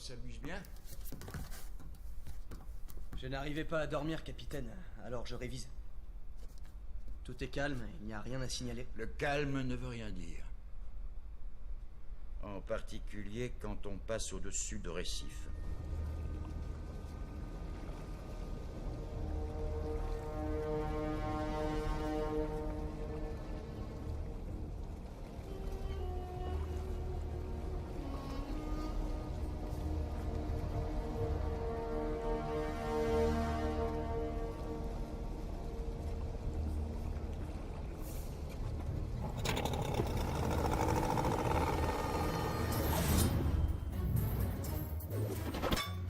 s'amuse bien. Je n'arrivais pas à dormir, capitaine, alors je révise. Tout est calme, il n'y a rien à signaler. Le calme ne veut rien dire. En particulier quand on passe au-dessus de récifs.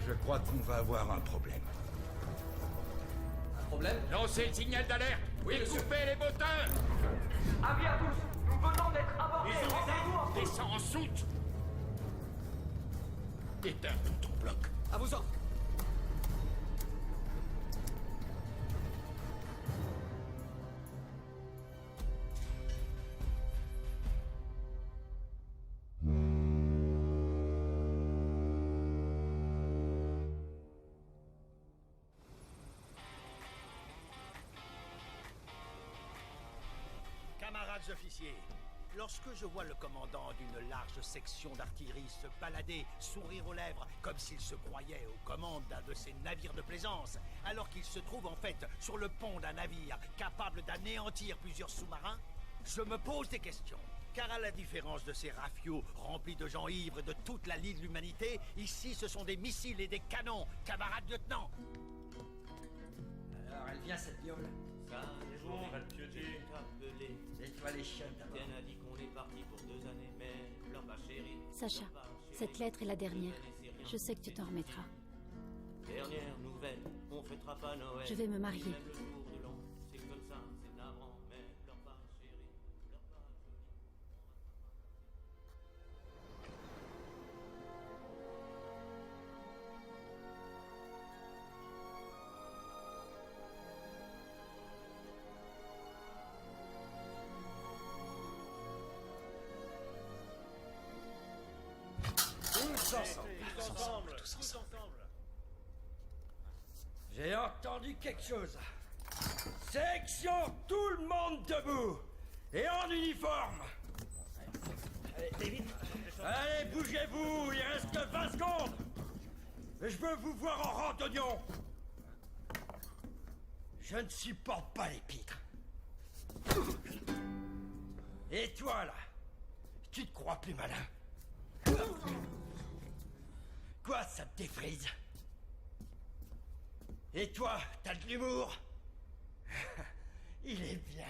Je crois qu'on va avoir un problème. Un problème? Lancez le signal d'alerte. Oui, et monsieur. coupez les moteurs. Avis à tous, nous venons d'être abordés. Rendez-vous en route. Descends en soute. Éteins tout ton bloc. À vos ordres. Camarades officiers, lorsque je vois le commandant d'une large section d'artillerie se balader, sourire aux lèvres, comme s'il se croyait aux commandes d'un de ces navires de plaisance, alors qu'il se trouve en fait sur le pont d'un navire capable d'anéantir plusieurs sous-marins, je me pose des questions. Car à la différence de ces rafiaux remplis de gens ivres de toute la lie de l'humanité, ici ce sont des missiles et des canons, camarades lieutenants. Alors, elle vient cette viole. Ça, les Bon, on va le pioter. rappelé. Et toi les chiens, Le capitaine a dit qu'on est parti pour 2 années, mais leur pas chérie. Sacha, cette lettre est la dernière. Je sais que tu t'en remettras. Dernière nouvelle, on fêtera pas Noël. Je vais me marier. Même le jour de l'an, c'est comme ça, c'est navrant, mais leur pas chérie, leur pas jolie. Tous ensemble. Tous ensemble. J'ai entendu quelque chose. Section, tout le monde debout. Et en uniforme. Allez, bougez-vous, il reste que 20 secondes. Et je veux vous voir en rang d'oignon. Je ne supporte pas les pitres. Et toi, là, tu te crois plus malin? Quoi, ça te défrise? Et toi, t'as de l'humour? Il est bien.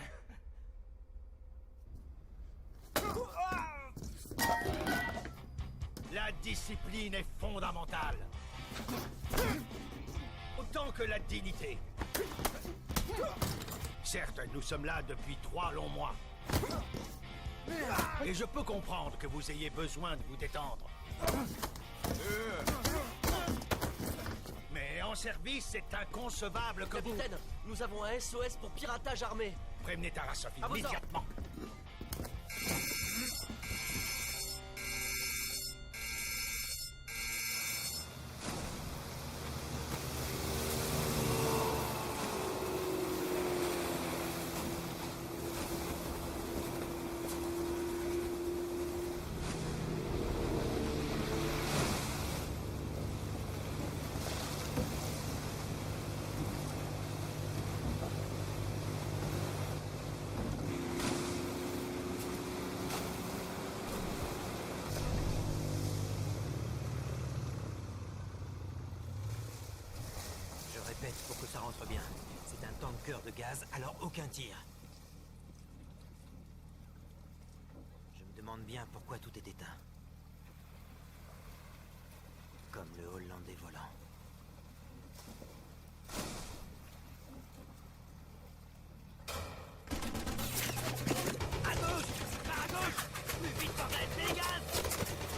La discipline est fondamentale. Autant que la dignité. Certes, nous sommes là depuis 3 longs mois. Et je peux comprendre que vous ayez besoin de vous détendre. Mais en service, c'est inconcevable que vous... Capitaine, nous avons un SOS pour piratage armé. Prévenez Tarasov À vos immédiatement. Je répète pour que ça rentre bien. C'est un tanker de gaz, alors aucun tir. Je me demande bien pourquoi tout est éteint. Comme le Hollandais volant. À gauche! Par à gauche! Plus vite, bordel! Les gaz!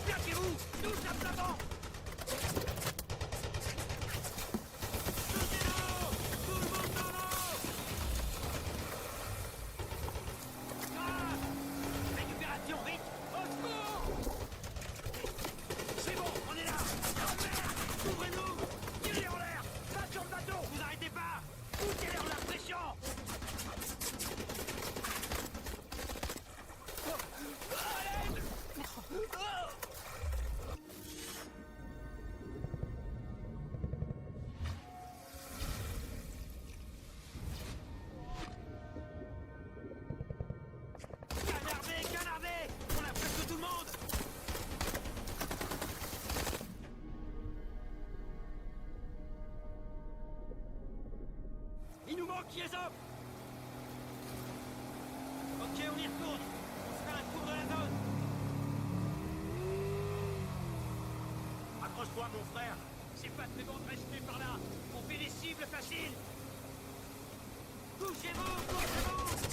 Placez-vous! Tous à l'avant! Sautez-l'eau! Tout le monde dans l'eau! Ah! Récupération, vite! Au secours! C'est bon, on est là! Bloquiez-en! Ok, on y retourne. On se fait un tour de la zone. Accroche-toi, mon frère. C'est pas très bon de rester par là. On fait des cibles faciles. Bougez-vous, bougez-vous!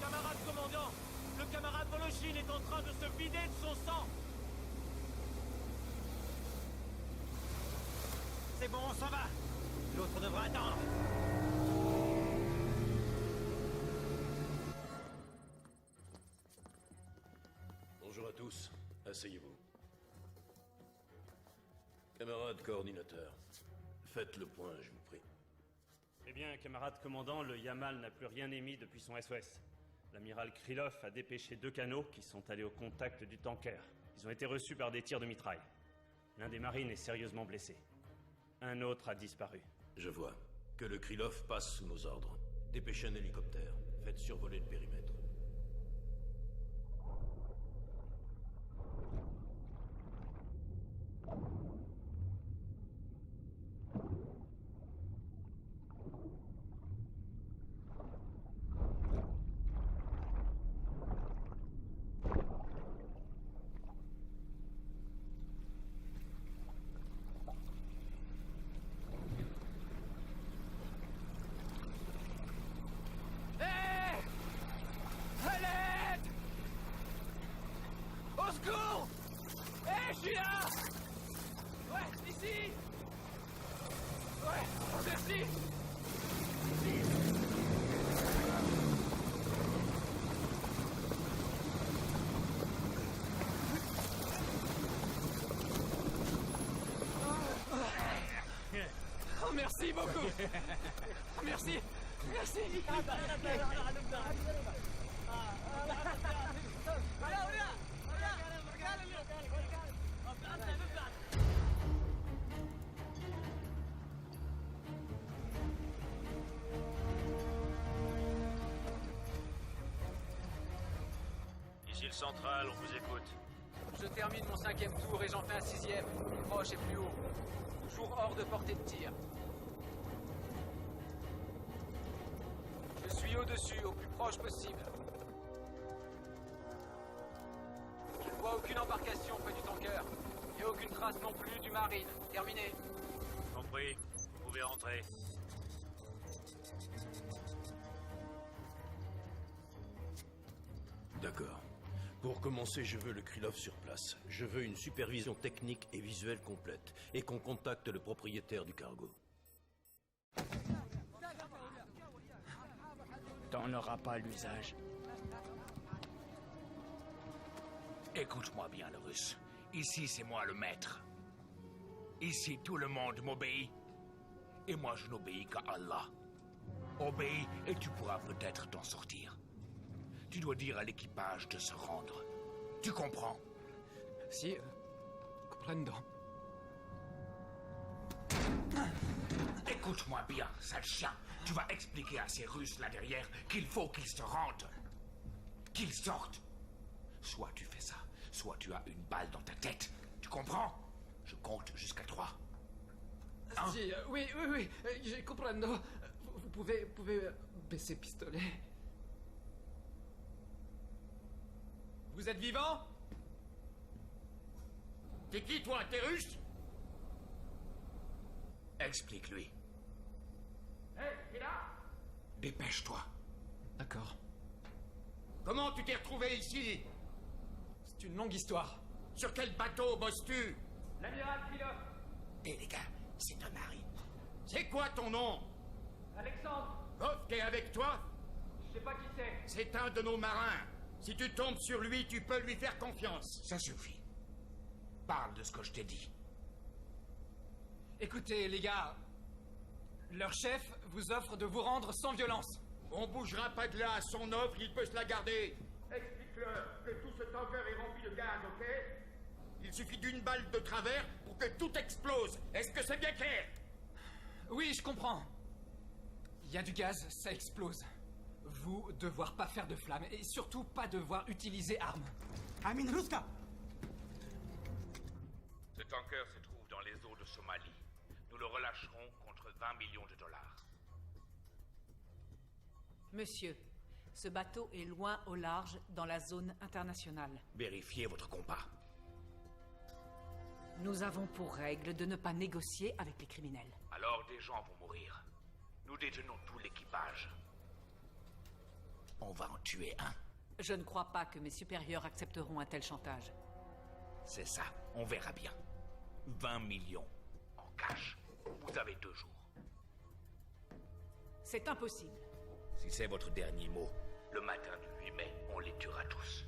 Camarade commandant, le camarade Voloshin est en train de se vider de son sang. C'est bon, on s'en va. L'autre devra attendre. Bonjour à tous. Asseyez-vous. Camarade coordinateur, faites le point, je vous prie. Eh bien, camarade commandant, le Yamal n'a plus rien émis depuis son SOS. L'amiral Krylov a dépêché 2 canots qui sont allés au contact du tanker. Ils ont été reçus par des tirs de mitraille. L'un des marines est sérieusement blessé. Un autre a disparu. Je vois. Que le Krylov passe sous nos ordres. Dépêchez un hélicoptère. Faites survoler le périmètre. Merci beaucoup. Merci. Merci. Ici le central, on vous écoute. Je termine mon 5e tour et j'en fais un 6e. Plus proche et plus haut. Toujours hors de portée de tir. Je suis au-dessus, au plus proche possible. Je ne vois aucune embarcation près du tanker. Et aucune trace non plus du marine. Terminé. Compris. Vous pouvez rentrer. D'accord. Pour commencer, je veux le Krylov sur place. Je veux une supervision technique et visuelle complète. Et qu'on contacte le propriétaire du cargo. T'en auras pas l'usage. Écoute-moi bien, le russe. Ici, c'est moi le maître. Ici, tout le monde m'obéit. Et moi, je n'obéis qu'à Allah. Obéis et tu pourras peut-être t'en sortir. Tu dois dire à l'équipage de se rendre. Tu comprends? Si, comprendo. Écoute-moi bien, sale chien. Tu vas expliquer à ces Russes là derrière qu'il faut qu'ils se rendent. Qu'ils sortent. Soit tu fais ça, soit tu as une balle dans ta tête. Tu comprends? Je compte jusqu'à 3. Si, oui, je comprendo. Vous pouvez baisser pistolet. Vous êtes vivant? T'es qui, toi? T'es russe? Explique-lui. Hé, t'es là? Dépêche-toi. D'accord. Comment tu t'es retrouvé ici? C'est une longue histoire. Sur quel bateau bosses-tu? L'amiral Krylov. Hé, les gars, c'est un marine. C'est quoi ton nom? Alexandre. Kofk est avec toi? Je sais pas qui c'est. C'est un de nos marins. Si tu tombes sur lui, tu peux lui faire confiance. Ça suffit. Parle de ce que je t'ai dit. Écoutez, les gars. Leur chef vous offre de vous rendre sans violence. On bougera pas de là. Son offre, il peut se la garder. Explique-leur que tout ce tanker est rempli de gaz, ok? Il suffit d'une balle de travers pour que tout explose. Est-ce que c'est bien clair? Oui, je comprends. Il y a du gaz, ça explose. Vous, devoir pas faire de flammes, et surtout pas devoir utiliser armes. Amin Ruska! Ce tanker se trouve dans les eaux de Somalie. nous le relâcherons contre 20 millions de dollars. Monsieur, ce bateau est loin au large dans la zone internationale. Vérifiez votre compas. Nous avons pour règle de ne pas négocier avec les criminels. Alors des gens vont mourir. Nous détenons tout l'équipage. On va en tuer un. Je ne crois pas que mes supérieurs accepteront un tel chantage. C'est ça, on verra bien. 20 millions en cash. Vous avez 2 jours. C'est impossible. Si c'est votre dernier mot, le matin du 8 mai, on les tuera tous.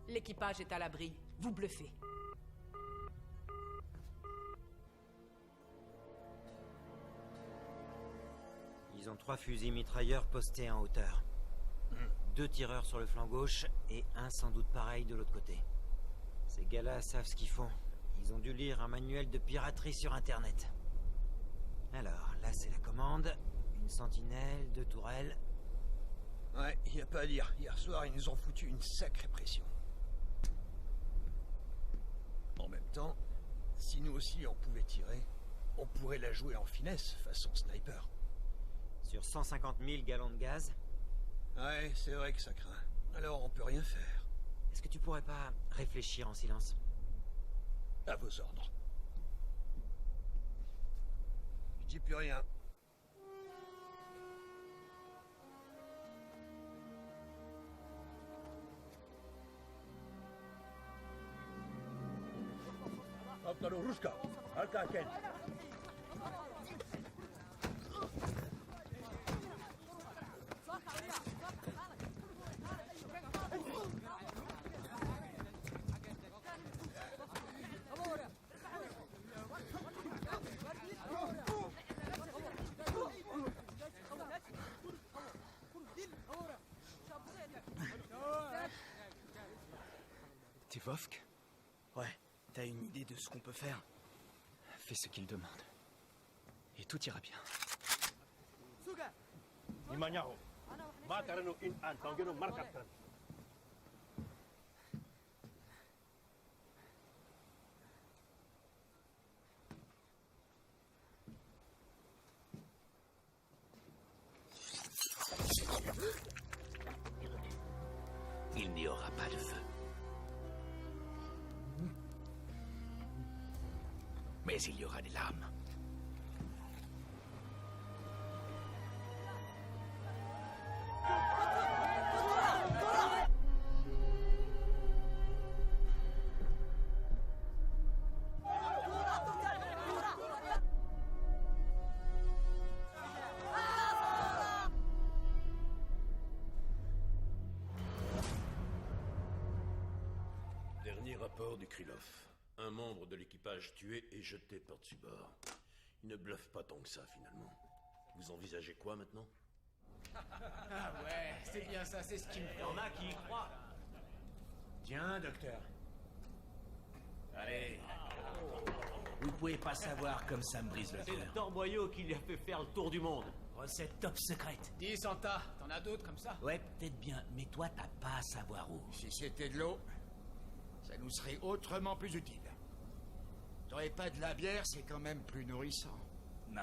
L'équipage est à l'abri. Vous bluffez. Ils ont 3 fusils mitrailleurs postés en hauteur. 2 tireurs sur le flanc gauche et un sans doute pareil de l'autre côté. Ces gars-là savent ce qu'ils font. Ils ont dû lire un manuel de piraterie sur Internet. Alors, là c'est la commande. Une sentinelle, 2 tourelles. Ouais, y a pas à dire. Hier soir, ils nous ont foutu une sacrée pression. En même temps, si nous aussi on pouvait tirer, on pourrait la jouer en finesse, façon sniper. Sur 150 000 gallons de gaz? Ouais, c'est vrai que ça craint. Alors on peut rien faire. Est-ce que tu pourrais pas réfléchir en silence? À vos ordres. Je dis plus rien. T'es Vovk? Ouais, t'as une idée de ce qu'on peut faire? Fais ce qu'il demande. Et tout ira bien. Il n'y aura pas de feu. Mais il y aura des lames. Dernier rapport du Krylov. Un membre de l'équipage tué et jeté par-dessus bord. Il ne bluffe pas tant que ça, finalement. Vous envisagez quoi, maintenant? Ah ouais, c'est bien ça, c'est ce qui me fait. Il y en a qui y croient. Tiens, docteur. Allez. Vous ne pouvez pas savoir comme ça me brise le C'est le cœur. torboyau qui lui a fait faire le tour du monde. Recette top secrète. Dis Santa, t'en as d'autres comme ça? Ouais, peut-être bien, mais toi t'as pas à savoir où. Si c'était de l'eau, ça nous serait autrement plus utile. T'aurais pas de la bière, c'est quand même plus nourrissant. Non.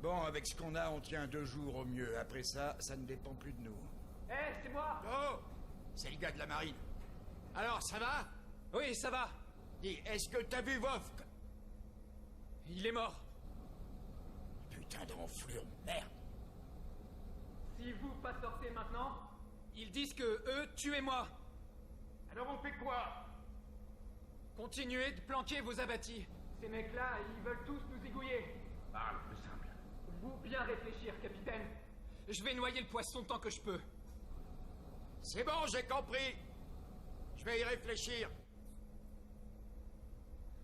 Bon, avec ce qu'on a, on tient 2 jours au mieux. Après ça, ça ne dépend plus de nous. Hé, c'est moi! Oh! C'est le gars de la marine. Alors, ça va? Oui, ça va. Dis, est-ce que t'as vu Vovk? Il est mort. Putain d'enflure, merde! Si vous pas sortez maintenant, ils disent que eux, tuez-moi. Alors on fait quoi? Continuez de planquer vos abattis. Ces mecs-là, ils veulent tous nous zigouiller. Parle plus simple. Vous bien réfléchir, capitaine. Je vais noyer le poisson tant que je peux. C'est bon, j'ai compris. Je vais y réfléchir.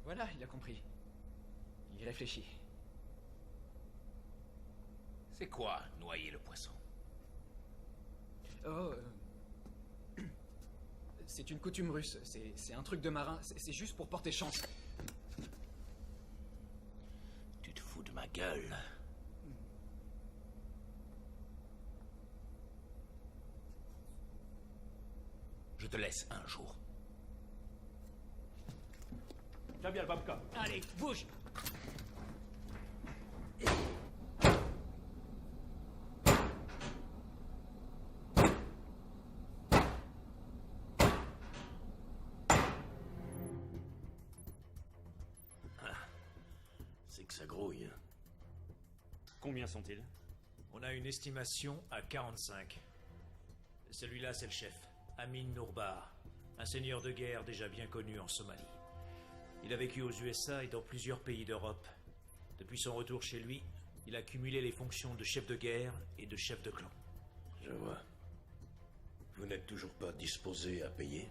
Voilà, il a compris. Il réfléchit. C'est quoi, noyer le poisson? Oh, c'est une coutume russe. C'est un truc de marin. C'est juste pour porter chance. Tu te fous de ma gueule. Je te laisse un jour. Tiens bien le babka. Allez, bouge. C'est que ça grouille. Combien sont-ils? On a une estimation à 45. Celui-là, c'est le chef, Amin Nourbar, un seigneur de guerre déjà bien connu en Somalie. Il a vécu aux USA et dans plusieurs pays d'Europe. Depuis son retour chez lui, il a cumulé les fonctions de chef de guerre et de chef de clan. Je vois. Vous n'êtes toujours pas disposé à payer?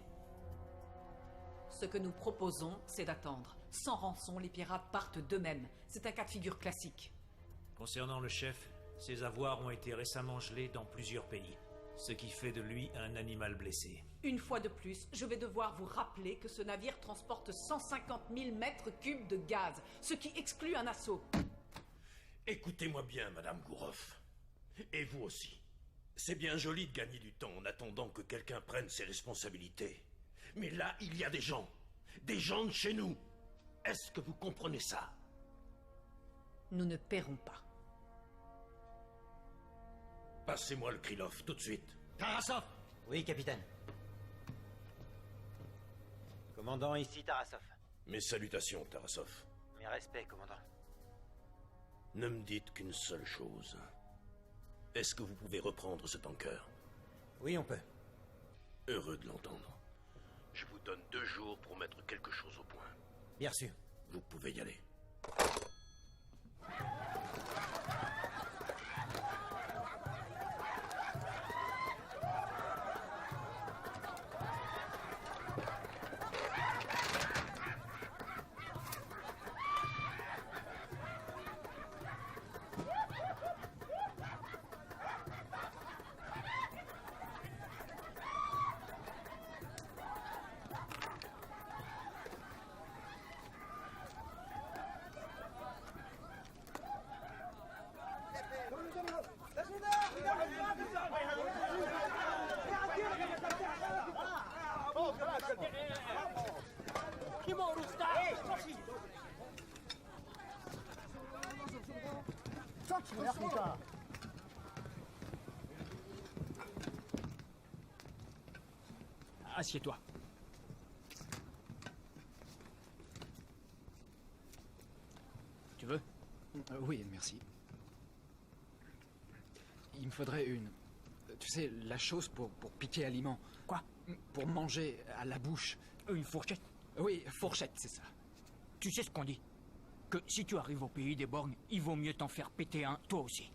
Ce que nous proposons, c'est d'attendre. Sans rançon, les pirates partent d'eux-mêmes. C'est un cas de figure classique. Concernant le chef, ses avoirs ont été récemment gelés dans plusieurs pays, ce qui fait de lui un animal blessé. Une fois de plus, je vais devoir vous rappeler que ce navire transporte 150 000 mètres cubes de gaz, ce qui exclut un assaut. Écoutez-moi bien, Madame Gouroff. Et vous aussi. C'est bien joli de gagner du temps en attendant que quelqu'un prenne ses responsabilités. Mais là, il y a des gens de chez nous. Est-ce que vous comprenez ça? Nous ne paierons pas. Passez-moi le Krylov, tout de suite. Tarasov! Oui, capitaine. Commandant, ici Tarasov. Mes salutations, Tarasov. Mes respects, commandant. Ne me dites qu'une seule chose. Est-ce que vous pouvez reprendre ce tanker? Oui, on peut. Heureux de l'entendre. Je vous donne 2 jours pour mettre quelque chose au point. Bien sûr. Vous pouvez y aller. Assieds-toi. Tu veux? Oui, merci. Il me faudrait une... Tu sais, la chose pour piquer aliments. Quoi? Pour manger à la bouche. Une fourchette? Oui, fourchette, c'est ça. Tu sais ce qu'on dit? Que si tu arrives au pays des borgnes, il vaut mieux t'en faire péter un, toi aussi.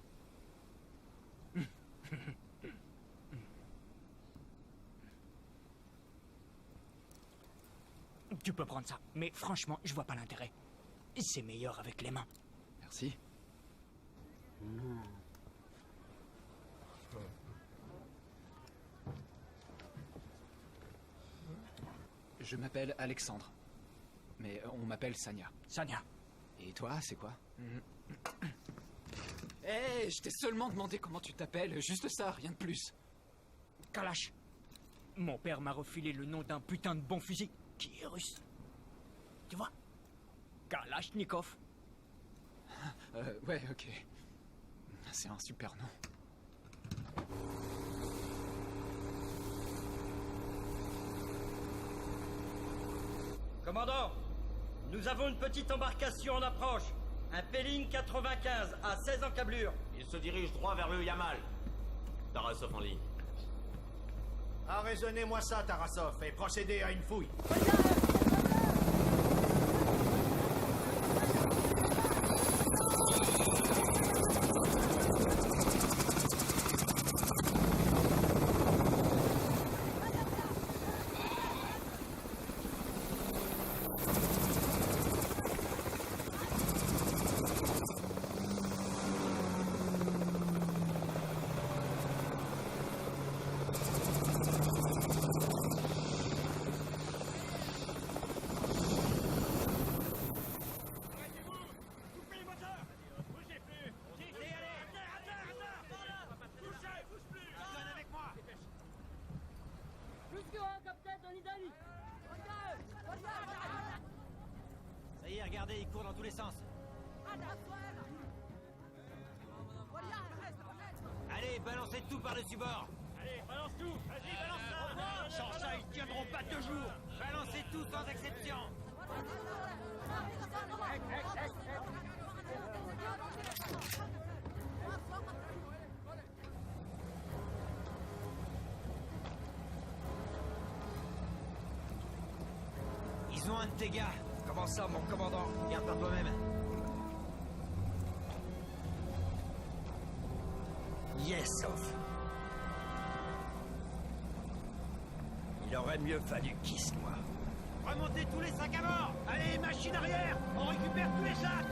Tu peux prendre ça, mais franchement, je vois pas l'intérêt. C'est meilleur avec les mains. Merci. Je m'appelle Alexandre. Mais on m'appelle Sanya. Sanya. Et toi, c'est quoi? Hé, je t'ai seulement demandé comment tu t'appelles, juste ça, rien de plus. Kalash. Mon père m'a refilé le nom d'un putain de bon fusil qui est russe. Tu vois? Kalachnikov. Ouais, ok. C'est un super nom. Commandant, nous avons une petite embarcation en approche. Un Péling 95 à 16 encablures. Il se dirige droit vers le Yamal. Tarasov en ligne. Arraisonnez-moi ça, Tarasov, et procédez à une fouille. y est, regardez, il court dans tous les sens. Allez, balancez tout par-dessus bord. Allez, balance tout. Vas-y, balance ça. Sans ça, ils tiendront pas 2 jours. Balancez tout sans exception. Ils ont un de tes gars. Comment ça, mon commandant? Regarde par toi-même. Yes, off. Il aurait mieux fallu qu'il se noie. Remontez tous les sacs à bord. Allez, machine arrière. On récupère tous les sacs.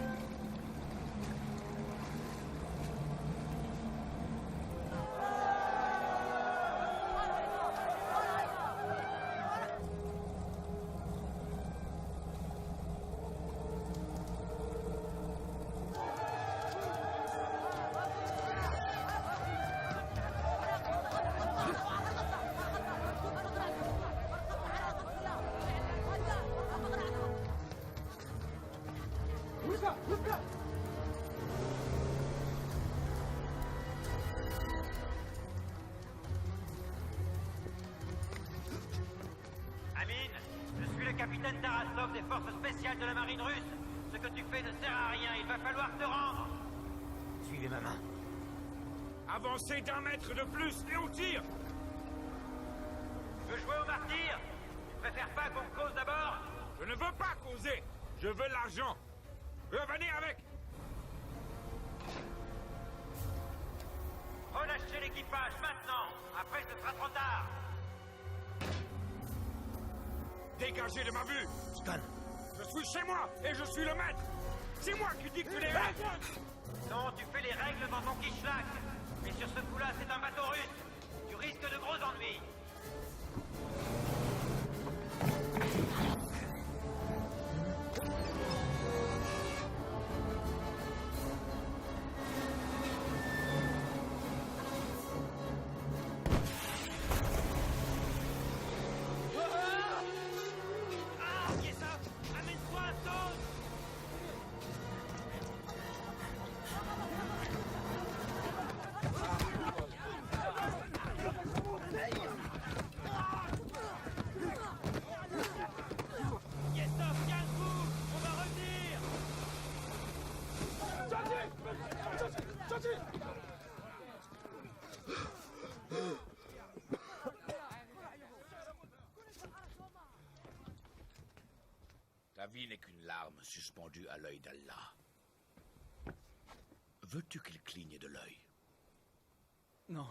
Amine, je suis le capitaine Tarasov des forces spéciales de la marine russe. Ce que tu fais ne sert à rien, il va falloir te rendre. Suivez ma main. Avancez d'1 mètre de plus et on tire. Tu veux jouer au martyr? Tu préfères pas qu'on cause d'abord? Je ne veux pas causer. Je veux l'argent. Revenez avec. Relâchez l'équipage maintenant. Après, ce sera trop tard. Dégagez de ma vue. Scan. Je suis chez moi et je suis le maître. C'est moi qui dicte les règles. Non, tu fais les règles dans ton Kishlak. Mais sur ce coup-là, c'est un bateau russe. Tu risques de gros ennuis. Ta vie n'est qu'une larme suspendue à l'œil d'Allah. Veux-tu qu'il cligne de l'œil? Non.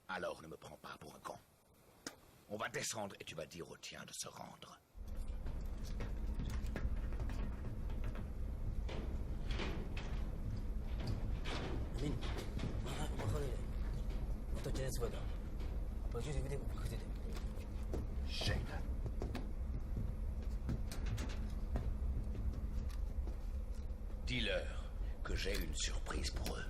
Alors ne me prends pas pour un con. On va descendre et tu vas dire au tien de se rendre. Shane. Dis-leur que j'ai une surprise pour eux.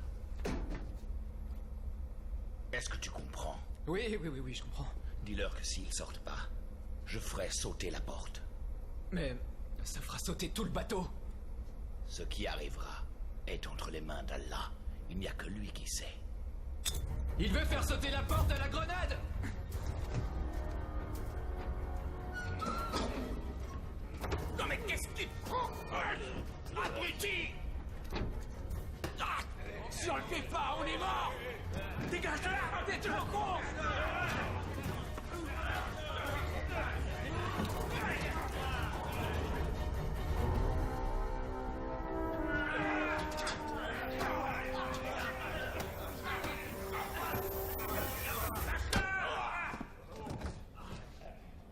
Est-ce que tu comprends? Oui, je comprends. Dis-leur que s'ils sortent pas, je ferai sauter la porte. Mais ça fera sauter tout le bateau. Ce qui arrivera est entre les mains d'Allah. Il n'y a que lui qui sait. Il veut faire sauter la porte à la grenade! Non mais qu'est-ce qu'il prend? Abruti! Ah, si on le fait pas, on est mort! Dégage de là! T'es toujours con!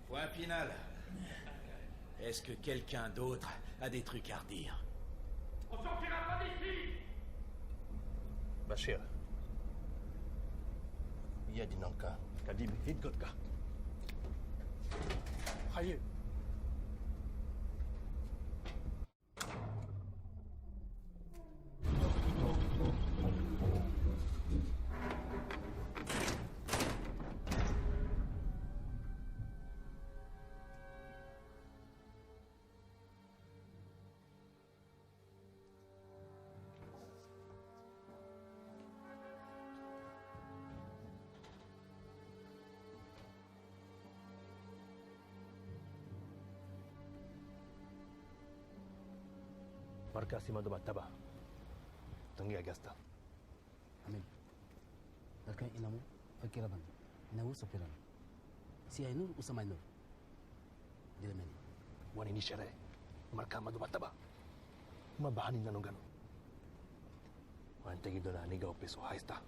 Point final. Est-ce que quelqu'un d'autre a des trucs à redire? On sortira pas d'ici! Bashir. Iya dinangka. Kadib hidgot ka. Haye. Marca acima de Mataba. Tangi Agasta. Amin. Dalkan inamu fakiraban. Inawu sapiran. Si ainur usamainur. Dilemeni. Wan ini syare. Marca madu Mataba. Mabahani nanungano. Wan tegi dona niga opeso haista.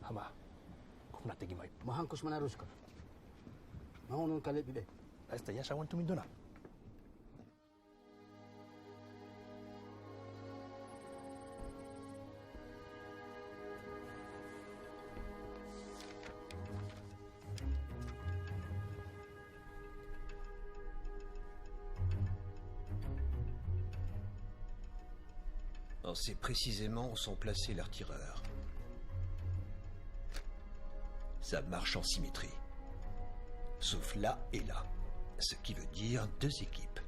Hama. Kung nategi mai. Mahangkus manaruska. Mahunun kalit bibe. Haista ya sawan tumindona. On sait précisément où sont placés leurs tireurs. Ça marche en symétrie. Sauf là et là. Ce qui veut dire 2 équipes.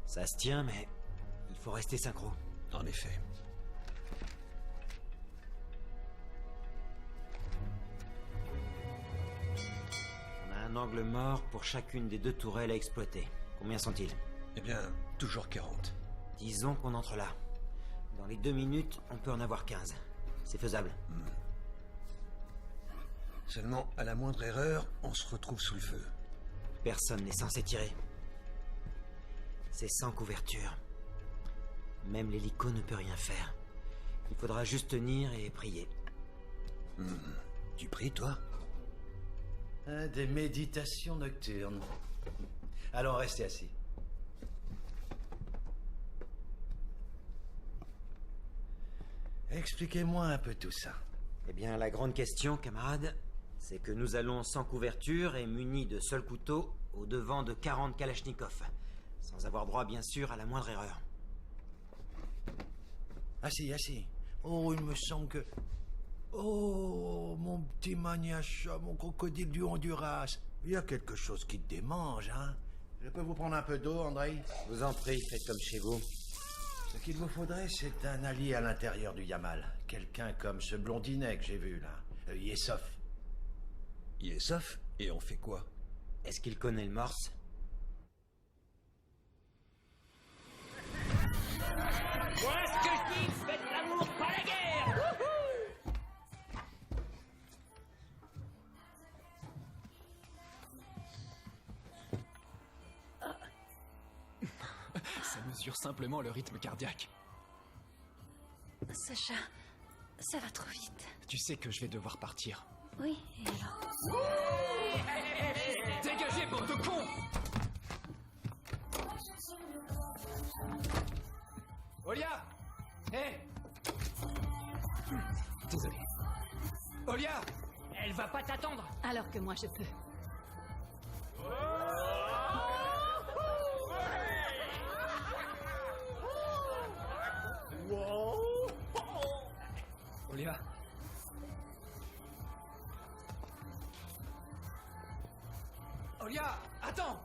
Ça se tient, mais il faut rester synchro. En effet. On a un angle mort pour chacune des 2 tourelles à exploiter. Combien sont-ils? Eh bien, toujours 40. Disons qu'on entre là. Dans les 2 minutes, on peut en avoir 15. C'est faisable. Seulement, à la moindre erreur, on se retrouve sous le feu. Personne n'est censé tirer. C'est sans couverture. Même l'hélico ne peut rien faire. Il faudra juste tenir et prier. Tu pries, toi? Des méditations nocturnes. Allons, restez assis. Expliquez-moi un peu tout ça. Eh bien, la grande question, camarade, c'est que nous allons sans couverture et munis de seuls couteaux au devant de 40 Kalachnikov. Sans avoir droit, bien sûr, à la moindre erreur. Assis, assis. Oh, il me semble que... Oh, mon petit maniacha, mon crocodile du Honduras. Il y a quelque chose qui te démange, hein? Je peux vous prendre un peu d'eau, Andrei? Je vous en prie, faites comme chez vous. Ce qu'il vous faudrait, c'est un allié à l'intérieur du Yamal. Quelqu'un comme ce blondinet que j'ai vu, là. Yesov. Yesov? Et on fait quoi? Est-ce qu'il connaît le morse? Voilà ce que je dis, faites l'amour, pas la guerre. Ça mesure simplement le rythme cardiaque. Sacha, ça va trop vite. Tu sais que je vais devoir partir. Oui, et alors? Dégagez, bande de cons! Olia! Hé! Désolé. Olia! Elle va pas t'attendre. Alors que moi je peux. Olia! Olia! Attends!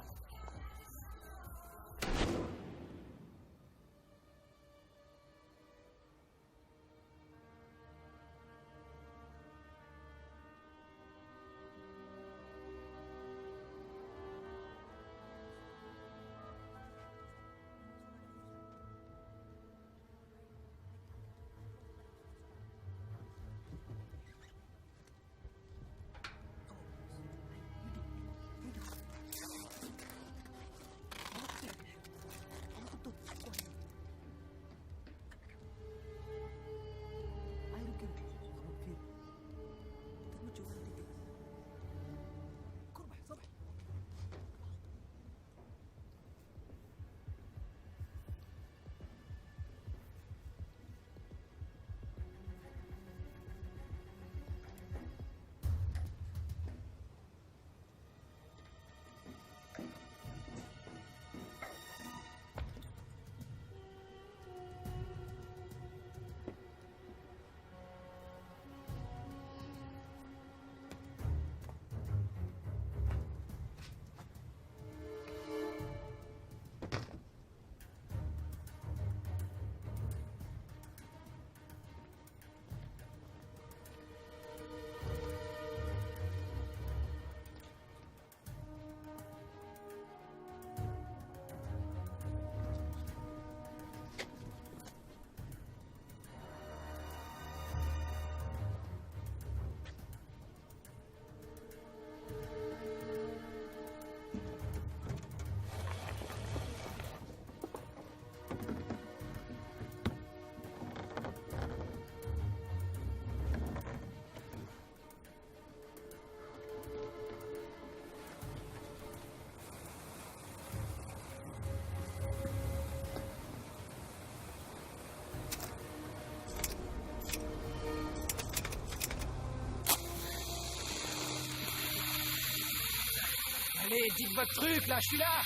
Allez, dites votre truc, là, je suis là.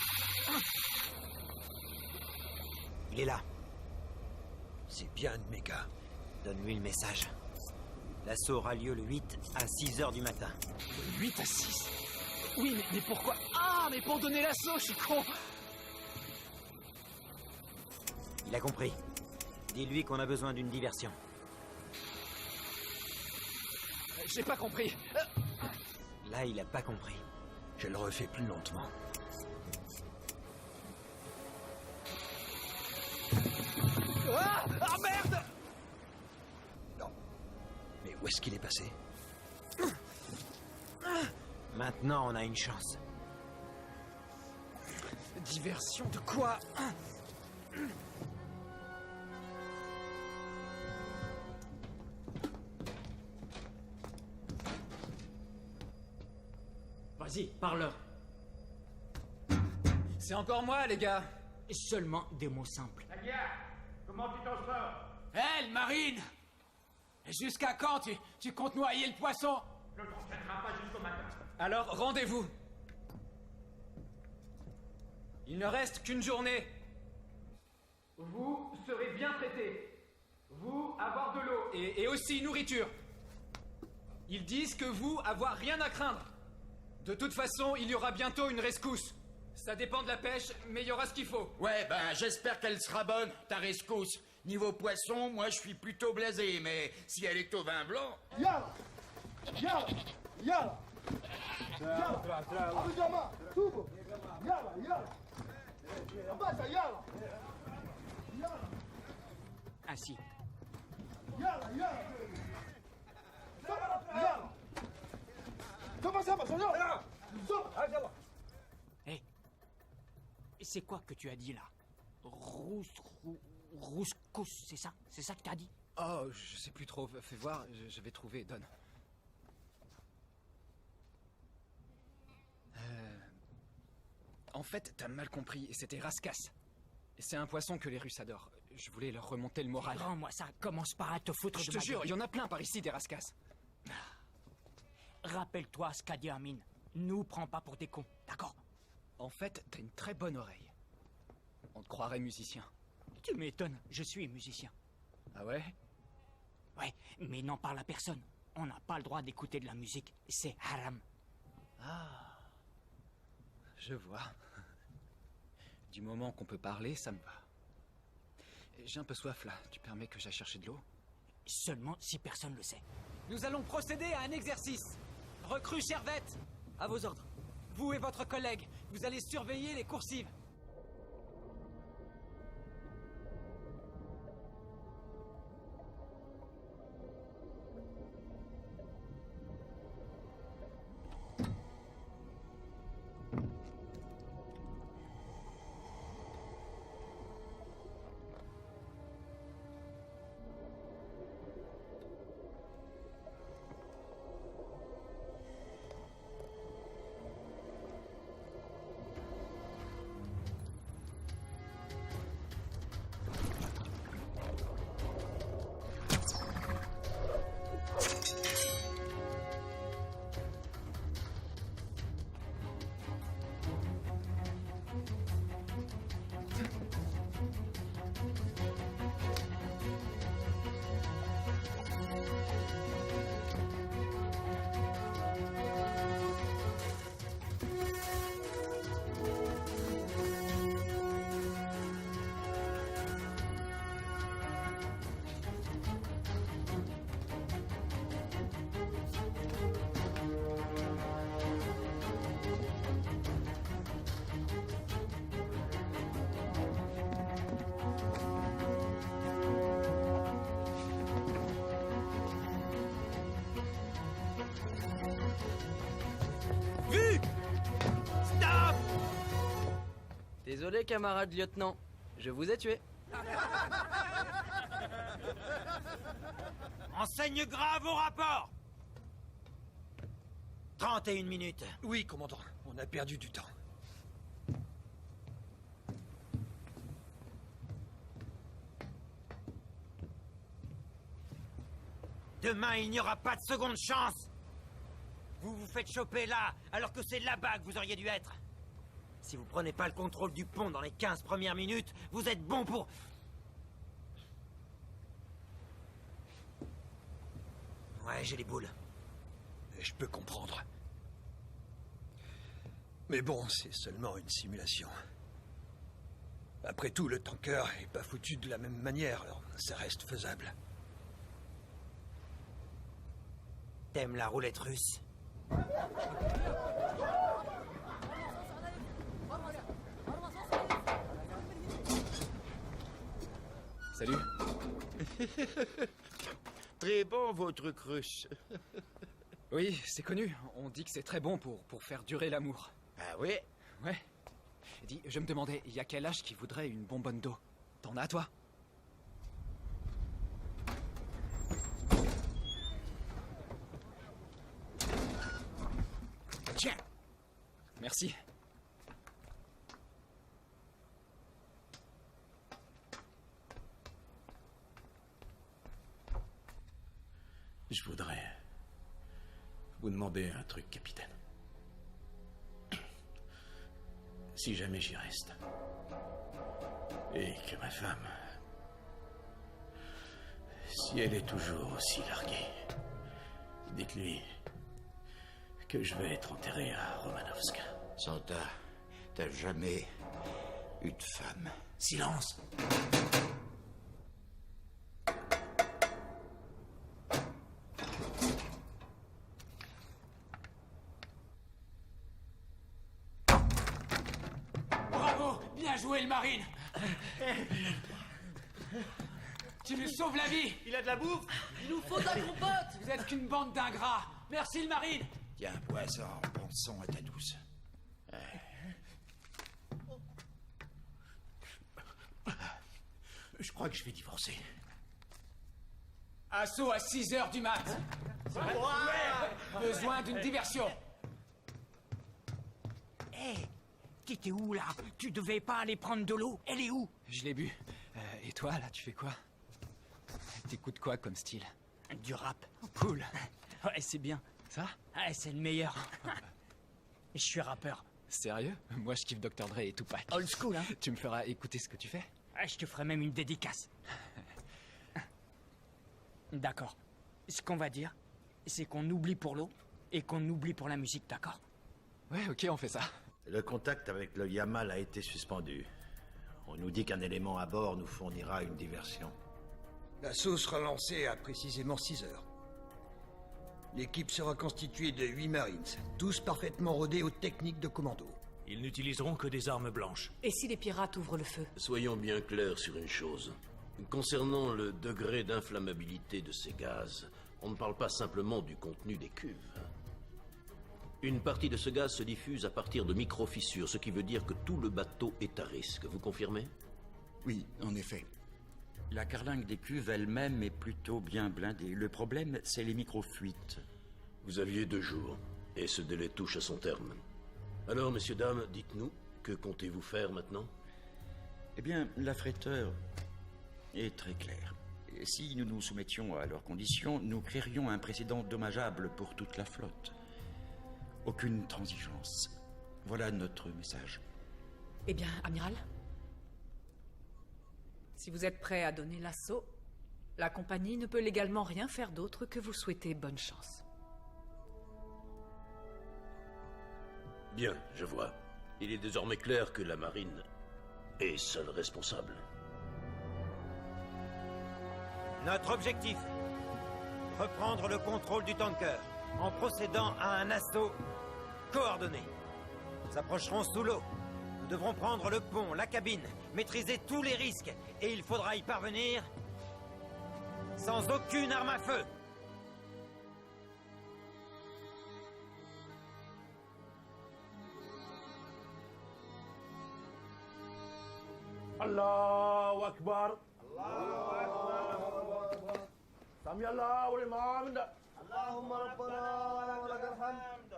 Il est là. C'est bien un de mes gars. Donne-lui le message. L'assaut aura lieu le 8 à 6h du matin. 8 à 6. Oui, mais pourquoi? Ah, mais pour donner l'assaut, je suis con. Il a compris. Dis-lui qu'on a besoin d'une diversion. J'ai pas compris. Là, il a pas compris. Je le refais plus lentement. Ah, merde! Non. Mais où est-ce qu'il est passé? Maintenant, on a une chance. Diversion de quoi? Vas-y, parle-leur. C'est encore moi, les gars. Seulement des mots simples. Nadia, comment tu t'en sors? Hé, Marine! Jusqu'à quand tu comptes noyer le poisson? Ne t'en traîneras pas jusqu'au matin. Alors, rendez-vous. Il ne reste qu'une journée. Vous serez bien traités. Vous, avoir de l'eau. Et aussi nourriture. Ils disent que vous, avoir rien à craindre. De toute façon, il y aura bientôt une rescousse. Ça dépend de la pêche, mais il y aura ce qu'il faut. Ouais, ben j'espère qu'elle sera bonne, ta rescousse. Niveau poisson, moi je suis plutôt blasé, mais si elle est au vin blanc... Yalla! Yalla! Yalla! Yalla! Abu Jama! Tubo! Yalla! Yalla! Abasa! Yalla! Yalla! Ainsi. Yalla! Yalla! Yalla! Comment ça va, Yalla! Yalla! Hé, c'est quoi que tu as dit là? Rouscous, c'est ça? C'est ça que t'as dit? Oh, je sais plus trop. Fais voir, j'avais trouvé. Donne. En fait, t'as mal compris. C'était Raskas. C'est un poisson que les Russes adorent. Je voulais leur remonter le moral. Rends-moi ça. Commence par à te foutre Je de te ma jure, gueule. il y en a plein par ici, des Raskas. Rappelle-toi ce qu'a dit Amine. Nous prends pas pour des cons, d'accord? En fait, t'as une très bonne oreille. On te croirait musicien. Tu m'étonnes, je suis musicien. Ah ouais? Ouais, mais n'en parle à personne. On n'a pas le droit d'écouter de la musique. C'est haram. Ah. Je vois. Du moment qu'on peut parler, ça me va. J'ai un peu soif là. Tu permets que j'aille chercher de l'eau? Seulement si personne le sait. Nous allons procéder à un exercice. Recrue Servette, à vos ordres. Vous et votre collègue, vous allez surveiller les coursives. Désolé, camarade lieutenant. Je vous ai tué. Enseigne grave au rapport. 31 minutes. Oui, commandant. On a perdu du temps. Demain, il n'y aura pas de seconde chance. Vous vous faites choper là, alors que c'est là-bas que vous auriez dû être. Si vous prenez pas le contrôle du pont dans les 15 premières minutes, vous êtes bon pour... Ouais, j'ai les boules. Je peux comprendre. Mais bon, c'est seulement une simulation. Après tout, le tanker est pas foutu de la même manière, alors ça reste faisable. T'aimes la roulette russe? Salut. Très bon, votre cruche. Oui, c'est connu. On dit que c'est très bon pour faire durer l'amour. Ah oui? Ouais. Dis, je me demandais, il y a quel âge qui voudrait une bonbonne d'eau? T'en as, toi? Tiens. Merci. Je voudrais vous demander un truc, capitaine. Si jamais j'y reste, et que ma femme, si elle est toujours aussi larguée, dites-lui que je vais être enterré à Romanovsk. Santa, t'as jamais eu de femme. Silence. Bravo! Bien joué, le marine! Tu nous sauves la vie! Il a de la bouffe? Il nous faut de la compote! Vous êtes qu'une bande d'ingrats! Merci, le marine! Tiens, poisson, bon son à ta douce. Je crois que je vais divorcer. Assaut à 6h du mat! Besoin d'une diversion! Hé, t'étais où là? Tu devais pas aller prendre de l'eau? Elle est où? Je l'ai bu. Et toi, là, tu fais quoi? T'écoutes quoi comme style? Du rap. Cool. Ouais, c'est bien. Ça? Ouais, c'est le meilleur. Je suis rappeur. Sérieux? Moi, je kiffe Dr. Dre et Tupac. Old school, hein? Tu me feras écouter ce que tu fais? Ouais, je te ferai même une dédicace. D'accord. Ce qu'on va dire, c'est qu'on oublie pour l'eau et qu'on oublie pour la musique, d'accord? Ouais, ok, on fait ça. Le contact avec le Yamal a été suspendu. On nous dit qu'un élément à bord nous fournira une diversion. L'assaut sera lancé à précisément 6 heures. L'équipe sera constituée de 8 Marines, tous parfaitement rodés aux techniques de commando. Ils n'utiliseront que des armes blanches. Et si les pirates ouvrent le feu? Soyons bien clairs sur une chose. Concernant le degré d'inflammabilité de ces gaz, on ne parle pas simplement du contenu des cuves. Une partie de ce gaz se diffuse à partir de micro-fissures, ce qui veut dire que tout le bateau est à risque. Vous confirmez? Oui, en effet. La carlingue des cuves elle-même est plutôt bien blindée. Le problème, c'est les micro-fuites. Vous aviez 2 jours, et ce délai touche à son terme. Alors, messieurs, dames, dites-nous, que comptez-vous faire maintenant? Eh bien, l'affréteur est très clair. Et si nous nous soumettions à leurs conditions, nous créerions un précédent dommageable pour toute la flotte. Aucune transigence. Voilà notre message. Eh bien, amiral, si vous êtes prêt à donner l'assaut, la compagnie ne peut légalement rien faire d'autre que vous souhaiter bonne chance. Bien, je vois. Il est désormais clair que la marine est seule responsable. Notre objectif, reprendre le contrôle du tanker en procédant à un assaut coordonné. Nous approcherons sous l'eau. Nous devrons prendre le pont, la cabine, maîtriser tous les risques. Et il faudra y parvenir sans aucune arme à feu. Allahu Akbar. Allahu Akbar. Sami Allahu liman hamdah. Allahumma rabbana wa lakal hamd.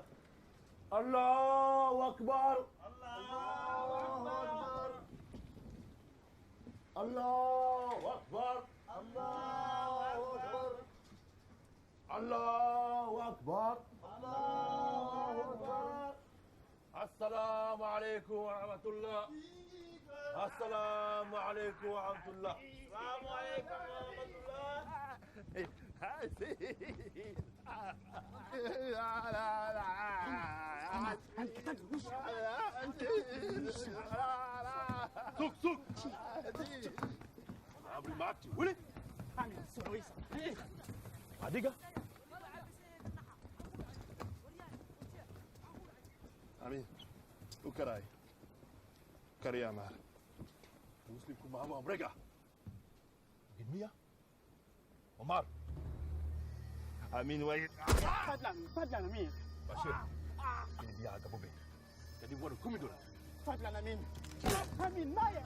Allahu Akbar. Allahu Akbar. Allahu Akbar. Allahu Akbar. Allahu Akbar. السلام عليكم ورحمة الله. السلام عليكم ورحمة الله. السلام عليكم ورحمة الله. سوق سوق. عامل معك ولد. عديقة. Amin, ukarai, kariyamar. Muslim kumama mereka. Gimia, Omar. Amin wai. Fadlan Amin. Bashir, ini dia agak bobe. Jadi waru kumidul. Fadlan Amin. Amin Maya.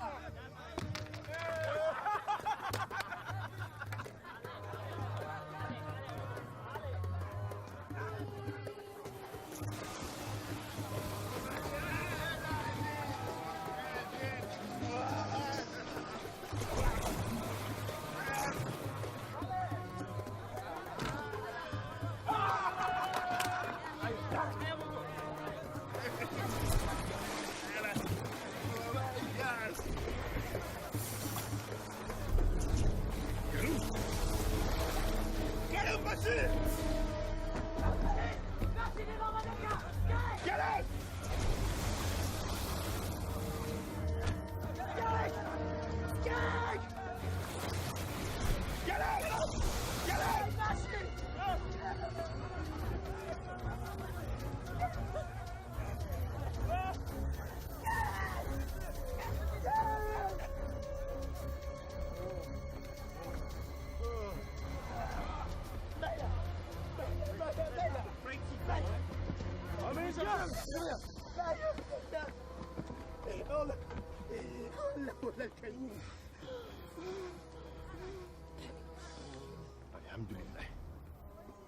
Alhamdulillah.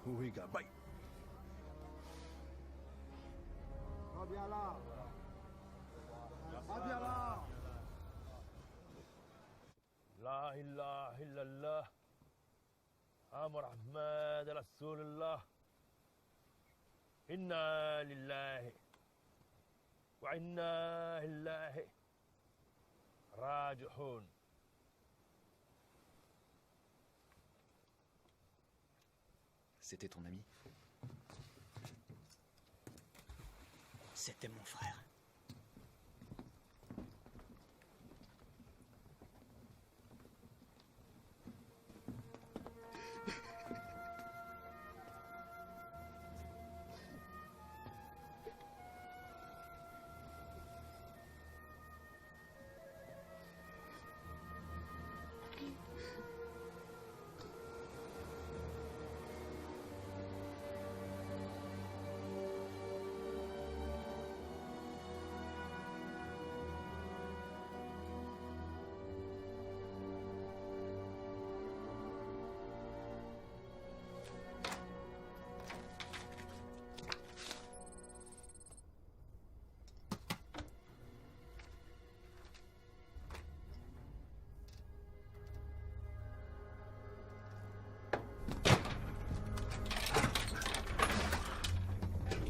Huiga baik. Abiala. Abiala. La ilaha illallah. Muhammad Rasulullah. Inna lillahi wa inna ilaihi raji'un. C'était ton ami? C'était mon frère.